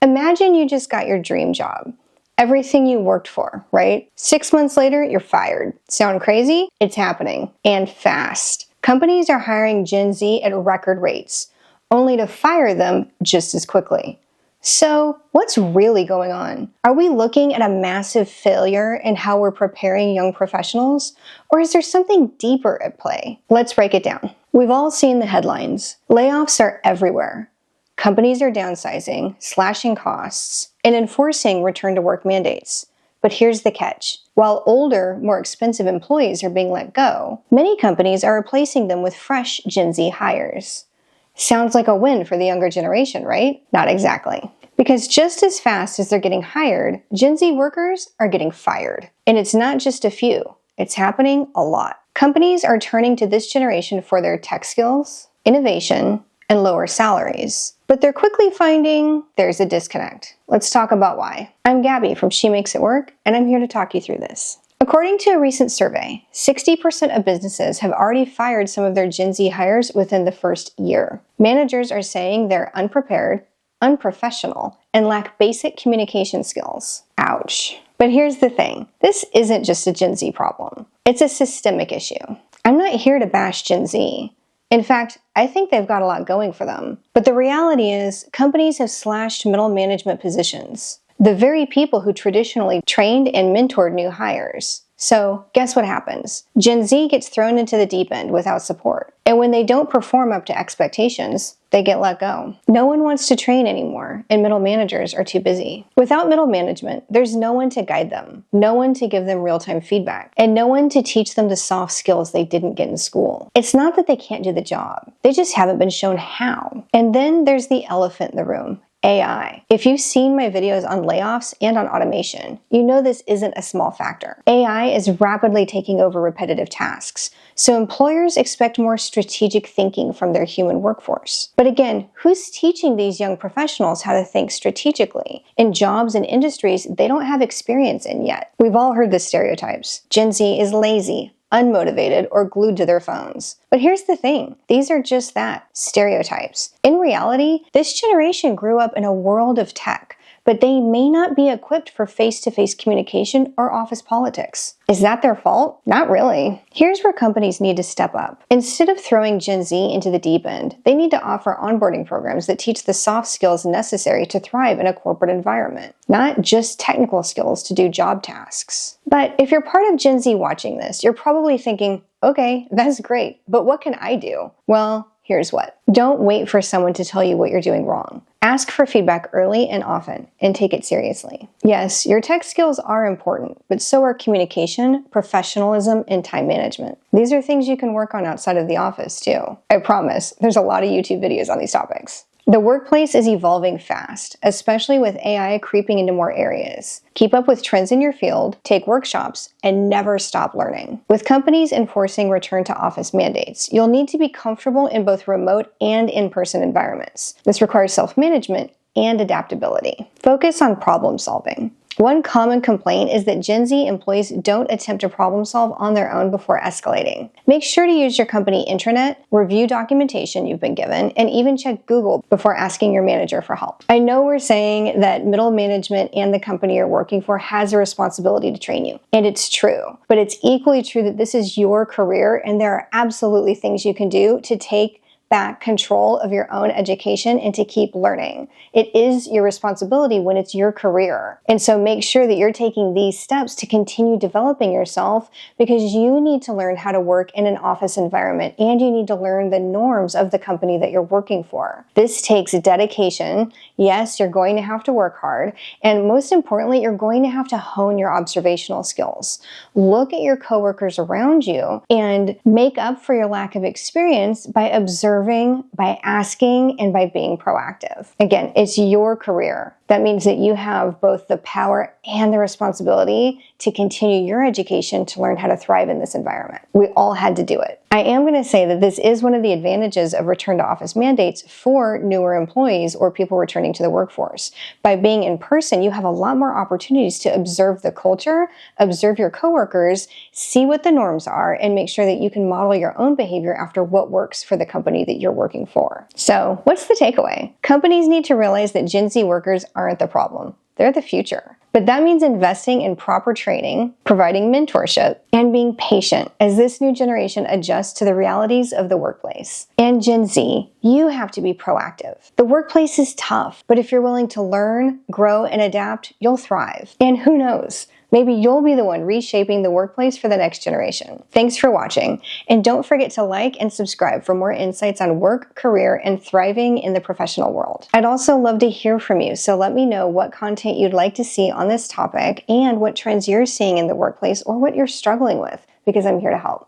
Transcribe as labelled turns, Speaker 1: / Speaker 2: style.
Speaker 1: Imagine you just got your dream job. Everything you worked for, right? 6 months later, you're fired. Sound crazy? It's happening, and fast. Companies are hiring Gen Z at record rates, only to fire them just as quickly. So, what's really going on? Are we looking at a massive failure in how we're preparing young professionals? Or is there something deeper at play? Let's break it down. We've all seen the headlines. Layoffs are everywhere. Companies are downsizing, slashing costs, and enforcing return-to-work mandates. But here's the catch. While older, more expensive employees are being let go, many companies are replacing them with fresh Gen Z hires. Sounds like a win for the younger generation, right? Not exactly. Because just as fast as they're getting hired, Gen Z workers are getting fired. And it's not just a few. It's happening a lot. Companies are turning to this generation for their tech skills, innovation, and lower salaries. But they're quickly finding there's a disconnect. Let's talk about why. I'm Gabby from She Makes It Work, and I'm here to talk you through this. According to a recent survey, 60% of businesses have already fired some of their Gen Z hires within the first year. Managers are saying they're unprepared, unprofessional, and lack basic communication skills. Ouch. But here's the thing. This isn't just a Gen Z problem. It's a systemic issue. I'm not here to bash Gen Z. In fact, I think they've got a lot going for them. But the reality is, companies have slashed middle management positions, the very people who traditionally trained and mentored new hires. So, guess what happens? Gen Z gets thrown into the deep end without support. And when they don't perform up to expectations, they get let go. No one wants to train anymore, and middle managers are too busy. Without middle management, there's no one to guide them, no one to give them real-time feedback, and no one to teach them the soft skills they didn't get in school. It's not that they can't do the job, they just haven't been shown how. And then there's the elephant in the room. AI. If you've seen my videos on layoffs and on automation, you know this isn't a small factor. AI is rapidly taking over repetitive tasks, so employers expect more strategic thinking from their human workforce. But again, who's teaching these young professionals how to think strategically in jobs and industries they don't have experience in yet? We've all heard the stereotypes. Gen Z is lazy, unmotivated, or glued to their phones. But here's the thing, these are just that, stereotypes. In reality, this generation grew up in a world of tech, but they may not be equipped for face-to-face communication or office politics. Is that their fault? Not really. Here's where companies need to step up. Instead of throwing Gen Z into the deep end, they need to offer onboarding programs that teach the soft skills necessary to thrive in a corporate environment, not just technical skills to do job tasks. But if you're part of Gen Z watching this, you're probably thinking, okay, that's great, but what can I do? Well, here's what. Don't wait for someone to tell you what you're doing wrong. Ask for feedback early and often, and take it seriously. Yes, your tech skills are important, but so are communication, professionalism, and time management. These are things you can work on outside of the office, too. I promise, there's a lot of YouTube videos on these topics. The workplace is evolving fast, especially with AI creeping into more areas. Keep up with trends in your field, take workshops, and never stop learning. With companies enforcing return-to-office mandates, you'll need to be comfortable in both remote and in-person environments. This requires self-management and adaptability. Focus on problem solving. One common complaint is that Gen Z employees don't attempt to problem solve on their own before escalating. Make sure to use your company intranet, review documentation you've been given, and even check Google before asking your manager for help. I know we're saying that middle management and the company you're working for has a responsibility to train you, and it's true. But it's equally true that this is your career, and there are absolutely things you can do to take back control of your own education and to keep learning. It is your responsibility when it's your career. And so make sure that you're taking these steps to continue developing yourself, because you need to learn how to work in an office environment and you need to learn the norms of the company that you're working for. This takes dedication. Yes, you're going to have to work hard. And most importantly, you're going to have to hone your observational skills. Look at your coworkers around you and make up for your lack of experience by observing, by asking, and by being proactive. Again, it's your career. That means that you have both the power and the responsibility to continue your education to learn how to thrive in this environment. We all had to do it. I am going to say that this is one of the advantages of return to office mandates for newer employees or people returning to the workforce. By being in person, you have a lot more opportunities to observe the culture, observe your coworkers, see what the norms are, and make sure that you can model your own behavior after what works for the company that you're working for. So, what's the takeaway? Companies need to realize that Gen Z workers aren't the problem. They're the future. But that means investing in proper training, providing mentorship, and being patient as this new generation adjusts to the realities of the workplace. And Gen Z, you have to be proactive. The workplace is tough, but if you're willing to learn, grow, and adapt, you'll thrive. And who knows? Maybe you'll be the one reshaping the workplace for the next generation. Thanks for watching, and don't forget to like and subscribe for more insights on work, career, and thriving in the professional world. I'd also love to hear from you, so let me know what content you'd like to see on this topic and what trends you're seeing in the workplace or what you're struggling with, because I'm here to help.